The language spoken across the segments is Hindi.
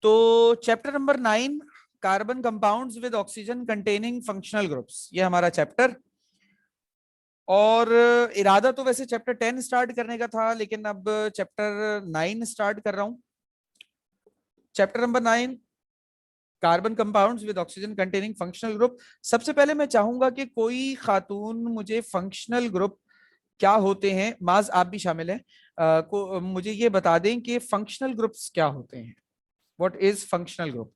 तो chapter number 9, carbon compounds with oxygen containing functional groups, ये हमारा चैप्टर। और इरादा तो वैसे चैप्टर 10 स्टार्ट करने का था, लेकिन अब चैप्टर 9 स्टार्ट कर रहा हूं। Chapter number 9, carbon compounds with oxygen containing functional group. सबसे पहले मैं चाहूंगा कि कोई खातून मुझे फंक्शनल ग्रुप क्या होते हैं, माज आप भी शामिल हैं, मुझे ये बता दें कि फंक्शनल ग्रुप्स क्या होते हैं। What is functional group?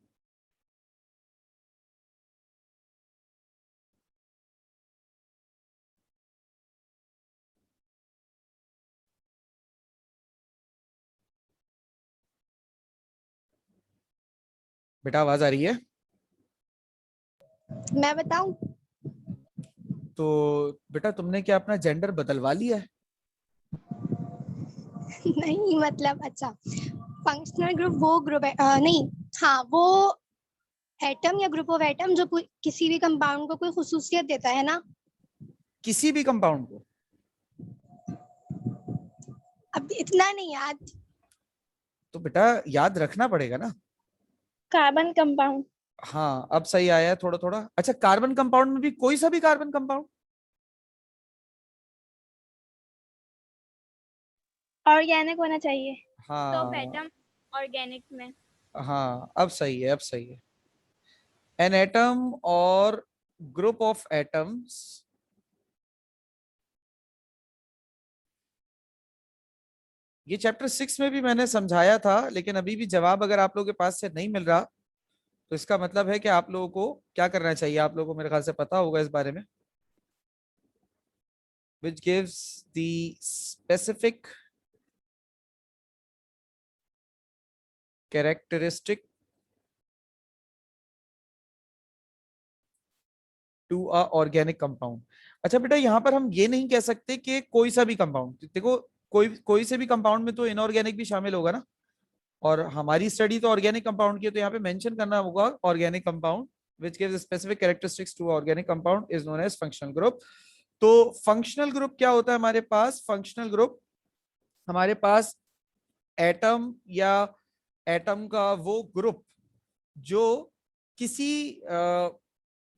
बेटा आवाज आ रही है? मैं बताऊं? तो बेटा तुमने क्या अपना जेंडर बदलवा लिया है? नहीं मतलब अच्छा, फंक्शनल ग्रुप वो ग्रुप है, नहीं, हाँ वो एटम या ग्रुप ऑफ एटम जो किसी भी कंपाउंड को कोई खुसूसियत देता है ना। किसी भी कंपाउंड को? अब इतना नहीं याद। तो बेटा याद रखना पड़ेगा ना। Carbon compound. हाँ अब सही आया है थोड़ा थोड़ा। अच्छा, कार्बन कंपाउंड में भी कोई सा भी कार्बन कंपाउंड? ऑर्गेनिक होना चाहिए। तो हाँ एटम ऑर्गेनिक में। हाँ अब सही है, अब सही है। एन एटम और ग्रुप ऑफ एटम्स ये चैप्टर 6 में भी मैंने समझाया था, लेकिन अभी भी जवाब अगर आप लोगों के पास से नहीं मिल रहा तो इसका मतलब है कि आप लोगों को क्या करना चाहिए। आप लोगों को मेरे ख्याल से पता होगा इस बारे में। which gives the specific characteristic to a organic compound। अच्छा बेटा, यहां पर हम ये नहीं कह सकते कि कोई सा भी कंपाउंड। देखो, कोई कोई से भी कंपाउंड में तो इनऑर्गेनिक भी शामिल होगा ना, और हमारी स्टडी तो ऑर्गेनिक कंपाउंड की है, तो यहाँ पे मेंशन करना होगा organic compound which gives specific characteristics to organic compound is known as functional group। तो फंक्शनल ग्रुप क्या होता है हमारे पास? फंक्शनल ग्रुप हमारे पास एटम या एटम का वो ग्रुप जो किसी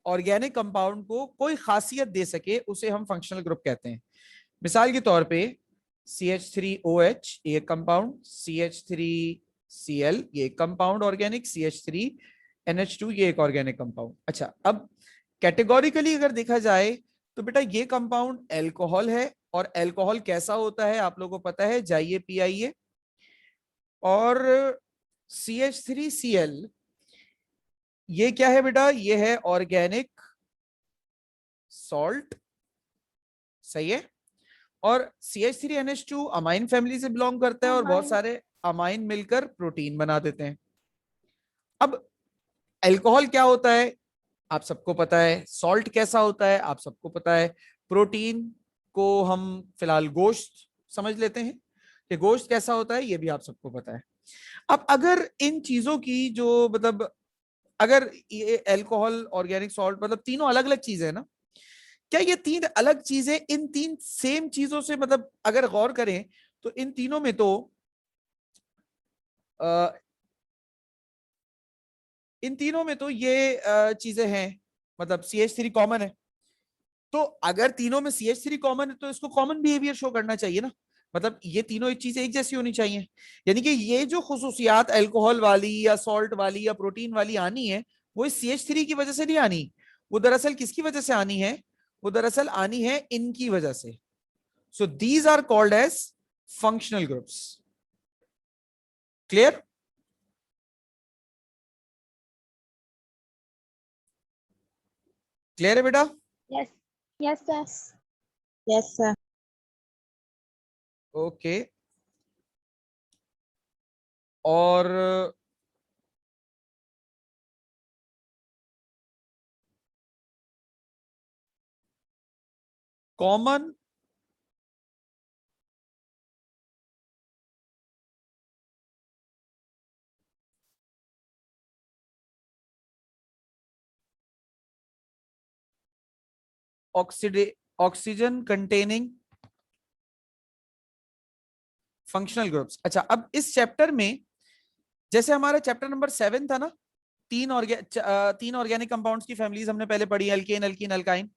ऑर्गेनिक कंपाउंड को कोई खासियत दे सके, उसे हम फंक्शनल ग्रुप कहते हैं। मिसाल के तौर पे CH3OH ये कंपाउंड, CH3Cl ये कंपाउंड ऑर्गेनिक, CH3NH2 ये एक ऑर्गेनिक कंपाउंड। अच्छा, अब कैटेगोरिकली अगर देखा जाए तो बेटा ये कंपाउंड एल्कोहल है, और एल्कोहल कैसा होता है आप लोगों को पता है, जाइए पियाइए। और CH3Cl ये क्या है बेटा? ये है ऑर्गेनिक सॉल्ट, सही है। और CH3NH2 अमाइन फैमिली से बिलोंग करता है, और बहुत सारे अमाइन मिलकर प्रोटीन बना देते हैं। अब अल्कोहल क्या होता है आप सबको पता है, सॉल्ट कैसा होता है आप सबको पता है, प्रोटीन को हम फिलहाल गोश्त समझ लेते हैं कि गोश्त कैसा होता है, ये भी आप सबको पता है। अब अगर इन चीजों की जो मतलब, अगर ये अल्कोहल, ऑर्गेनिक सॉल्ट, मतलब तीनों अलग अलग चीजें हैं ना, क्या ये तीन अलग चीजें इन तीन सेम चीजों से, मतलब अगर गौर करें तो इन तीनों में तो अ, इन तीनों में तो ये चीजें हैं, मतलब CH3 कॉमन है। तो अगर तीनों में CH3 कॉमन है तो इसको कॉमन बिहेवियर शो करना चाहिए ना, मतलब ये तीनों एक चीजें एक जैसी होनी चाहिए। यानी कि ये जो खुसूसियात अल्कोहल वाली या सॉल्ट वाली या प्रोटीन वाली आनी है, वो इस CH3 की वजह से नहीं आनी। वो दरअसल किसकी वजह से आनी है? वो दरअसल आनी है इनकी वजह से। So these are called as functional groups. Clear? Clear है बेटा? Yes yes yes. Yes sir. Okay. और common oxygen containing functional groups. अच्छा, अब इस चैप्टर में जैसे हमारा चैप्टर नंबर 7 था ना, तीन ऑर्गेनिक कंपाउंड्स की फैमिलीज हमने पहले पढ़ी, एल्केन, एल्कीन, एल्काइन,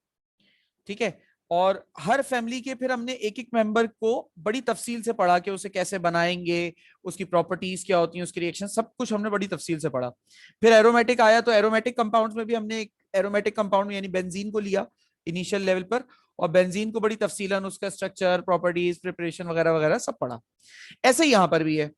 ठीक है। और हर फैमिली के फिर हमने एक एक मेंबर को बड़ी तफसील से पढ़ा कि उसे कैसे बनाएंगे, उसकी प्रॉपर्टीज क्या होती हैं, उसकी रिएक्शन, सब कुछ हमने बड़ी तफसील से पढ़ा। फिर एरोमेटिक आया, तो एरोमेटिक कंपाउंड्स में भी हमने एक एरोमेटिक कंपाउंड यानी बेंजीन को लिया इनिशियल लेवल पर, और बेंजीन को बड़ी तफसीलन उसका स्ट्रक्चर, प्रॉपर्टीज, प्रिपरेशन वगैरह वगैरह सब पढ़ा। ऐसे ही यहां पर भी है।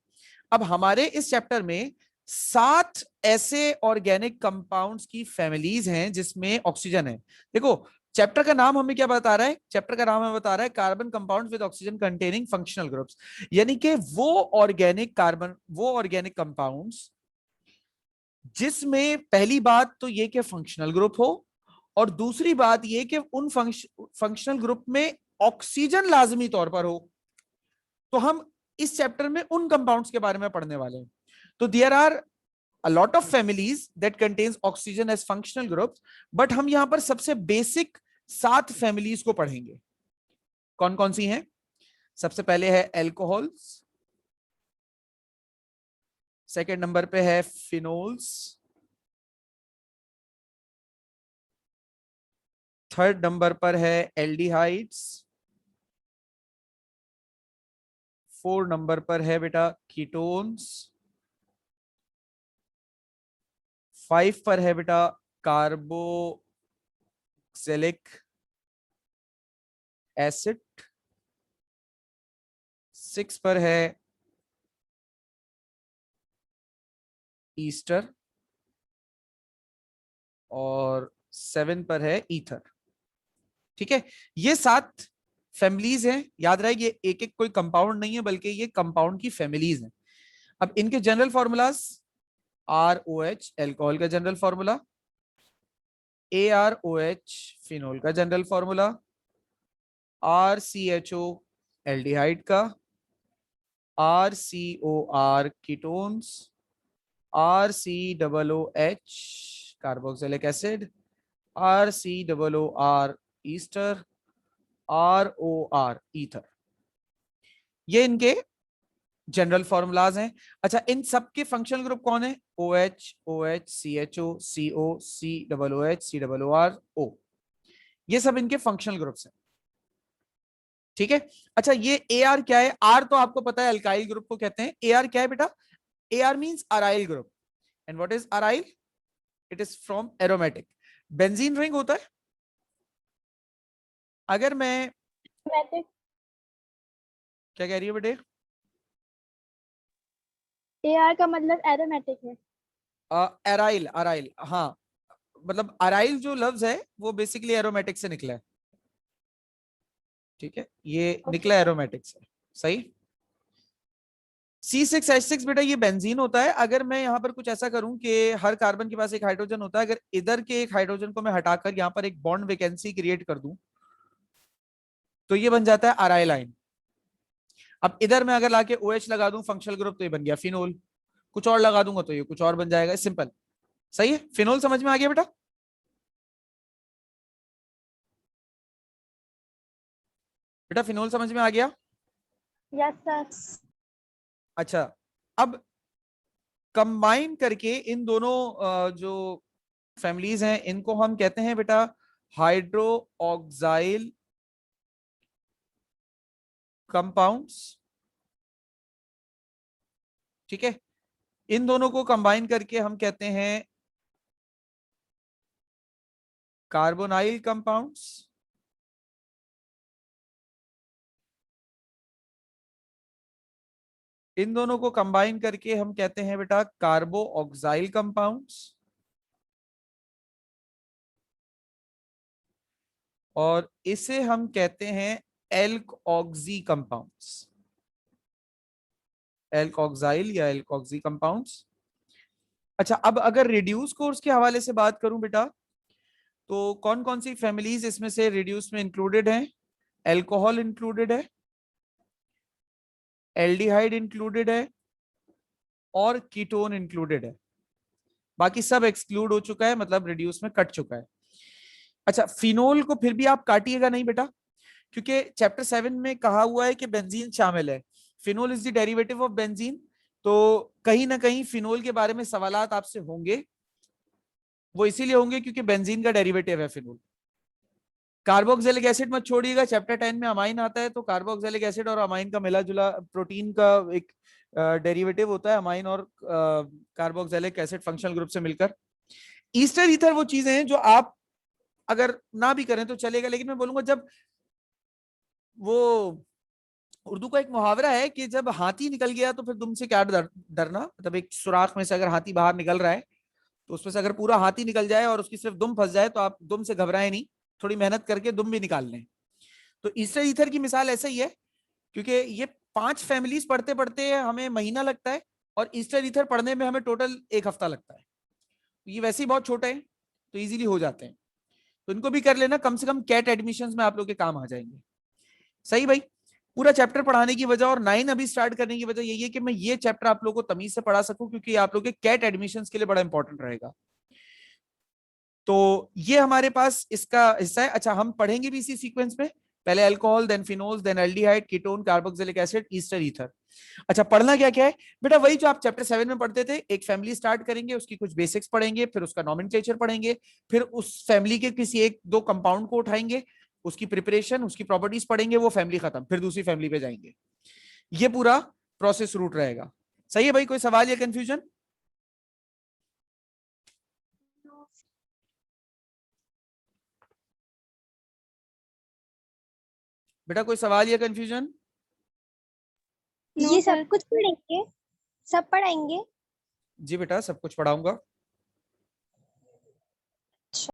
अब हमारे इस चैप्टर में 7 ऐसे ऑर्गेनिक कंपाउंड्स की फैमिलीज हैं जिसमें ऑक्सीजन है। देखो चैप्टर का नाम हमें क्या बता रहा है, चैप्टर का नाम हमें बता रहा है carbon compounds with oxygen containing functional groups, यानी कि वो ऑर्गेनिक कंपाउंड्स जिसमें पहली बात तो ये कि फंक्शनल ग्रुप हो, और दूसरी बात ये कि उन फंक्शनल ग्रुप में ऑक्सीजन लाजमी तौर पर हो। तो हम इस चैप्टर में उन कंपाउंड्स के बारे में पढ़ने वाले हैं। तो there are a lot of families that contains oxygen as functional groups, but हम यहां पर सबसे बेसिक 7 फैमिलीज को पढ़ेंगे। कौन कौन सी हैं? सबसे पहले है एल्कोहल्स, सेकंड नंबर पे है फिनोल्स, थर्ड नंबर पर है एल्डिहाइड्स, फोर्थ नंबर पर है बेटा कीटोन्स, 5 पर है बेटा कार्बोक्सिलिक एसिड, 6 पर है ईस्टर, और 7 पर है ईथर। ठीक है, ये 7 फैमिलीज हैं। याद रहे ये एक एक कोई कंपाउंड नहीं है, बल्कि ये कंपाउंड की फैमिलीज हैं। अब इनके जनरल फॉर्मूलाज, ROH एल्कोहल का जनरल फॉर्मूला, AROH फिनोल का जनरल फॉर्मूला, RCHO एल्डिहाइड का, RCOR ketones, RCOOH carboxylic acid, RCOOR Easter, ROR ether. ये इनके जनरल फॉर्मूलाज हैं। अच्छा, इन सब के फंक्शनल ग्रुप कौन है? OH, OH, CHO, CO, COOH, COOR, O। ये सब इनके फंक्शनल ग्रुप्स हैं। ठीक है। अच्छा, ये AR क्या है? R तो आपको पता है अल्काइल ग्रुप को कहते हैं। AR क्या है बेटा? AR means aryl group. And what is aryl? It is from aromatic. Benzene ring होता है। अगर मैं, क्या कह रही है बेटे? AR का मतलब एरोमेटिक है। अराइल, अराइल, हाँ, मतलब अराइल जो लफ्ज है वो बेसिकली एरोमेटिक से निकला है। ठीक है, ये निकला एरोमेटिक से। सही। C6H6 बेटा ये बेंजीन होता है। अगर मैं यहाँ पर कुछ ऐसा करूं कि हर कार्बन के पास एक हाइड्रोजन होता है, अगर इधर के एक हाइड्रोजन को मैं हटाकर यहाँ पर एक बॉन्ड वैकेंसी क्रिएट कर दूं, तो ये बन जाता है अराइल आइन। अब इधर मैं अगर लाके OH लगा दूं फंक्शनल ग्रुप, तो ये बन गया फिनोल। कुछ और लगा दूंगा तो ये कुछ और बन जाएगा। सिंपल। सही है। फिनोल समझ में आ गया बेटा? बेटा फिनोल समझ में आ गया? Yes sir. अच्छा, अब कंबाइन करके इन दोनों जो फैमिलीज हैं इनको हम कहते हैं बेटा हाइड्रो ऑक्साइल कंपाउंड्स। ठीक है, इन दोनों को कंबाइन करके हम कहते हैं कार्बोनाइल कंपाउंड्स। इन दोनों को कंबाइन करके हम कहते हैं बेटा कार्बो ऑक्साइल कंपाउंड्स। और इसे हम कहते हैं एल्क ऑक्सी कंपाउंड्स, एल्क ऑक्साइल या एल्क ऑक्सी कंपाउंड्स। अच्छा, अब अगर रिड्यूस कोर्स के हवाले से बात करूं बेटा, तो कौन कौन सी फैमिलीज इसमें से रिड्यूस में इंक्लूडेड हैं? एल्कोहल इंक्लूडेड है, एल्डिहाइड इंक्लूडेड है, और कीटोन इंक्लूडेड है। बाकी सब एक्सक्लूड हो चुका है, मतलब रिड्यूस में कट चुका है। अच्छा, फिनोल को फिर भी आप काटिएगा नहीं बेटा, क्योंकि चैप्टर 7 में कहा हुआ है कि बेंजीन शामिल है। Phenol is the derivative of benzene, तो कहीं ना कहीं फिनोल के बारे में सवालात आपसे होंगे, वो इसीलिए होंगे क्योंकि बेंजीन का डेरिवेटिव है फिनोल। कार्बोक्सिलिक एसिड मत छोड़िएगा, चैप्टर 10 में अमाइन आता है, तो कार्बोक्सिलिक एसिड और अमाइन का मिला जुला प्रोटीन का एक डेरिवेटिव होता है, अमाइन और कार्बोक्सिलिक एसिड फंक्शनल ग्रुप से मिलकर। ईस्टर ईथर वो चीजें हैं जो आप अगर ना भी करें तो चलेगा, लेकिन मैं बोलूंगा जब वो उर्दू का एक मुहावरा है कि जब हाथी निकल गया तो फिर दुम से क्या डरना, मतलब एक सुराख में से अगर हाथी बाहर निकल रहा है तो उसमें से अगर पूरा हाथी निकल जाए और उसकी सिर्फ दुम फंस जाए तो आप दुम से घबराएं नहीं, थोड़ी मेहनत करके दुम भी निकाल लें। तो ईस्टर ईथर की मिसाल ऐसा ही है, क्योंकि ये 5 फैमिलीज पढ़ते पढ़ते हमें महीना लगता है और ईस्टर ईथर पढ़ने में हमें टोटल 1 हफ्ता लगता है। ये वैसे ही बहुत छोटे हैं तो इजीली हो जाते हैं, तो इनको भी कर लेना, कम से कम कैट एडमिशंस में आप लोग के काम आ जाएंगे। सही भाई, पूरा चैप्टर पढ़ाने की वजह और 9 अभी स्टार्ट करने की वजह यही है कि मैं ये चैप्टर आप लोगों को तमीज से पढ़ा सकूं, क्योंकि आप लोग के कैट एडमिशंस के लिए बड़ा इंपॉर्टेंट रहेगा। तो ये हमारे पास इसका हिस्सा है। अच्छा, हम पढ़ेंगे भी इसी सीक्वेंस में, पहले alcohol, then phenols, then aldehyde, ketone, carboxylic acid, ester ether. अच्छा, पढ़ना क्या क्या है बेटा, वही जो आप चैप्टर 7 में पढ़ते थे। एक फैमिली स्टार्ट करेंगे, उसकी कुछ बेसिक्स पढ़ेंगे, फिर उसका नॉमेनक्लेचर पढ़ेंगे, फिर उस फैमिली के किसी 1-2 कंपाउंड को उठाएंगे, उसकी प्रिपरेशन, उसकी प्रॉपर्टीज पढ़ेंगे, वो फैमिली खत्म, फिर दूसरी फैमिली पे जाएंगे। ये पूरा प्रोसेस रूट रहेगा। सही है भाई, कोई सवाल या कंफ्यूजन? बेटा कोई सवाल या कंफ्यूजन? No, ये sir. सब कुछ पढ़ेंगे, सब पढ़ाएंगे? जी बेटा, सब कुछ पढ़ाऊंगा।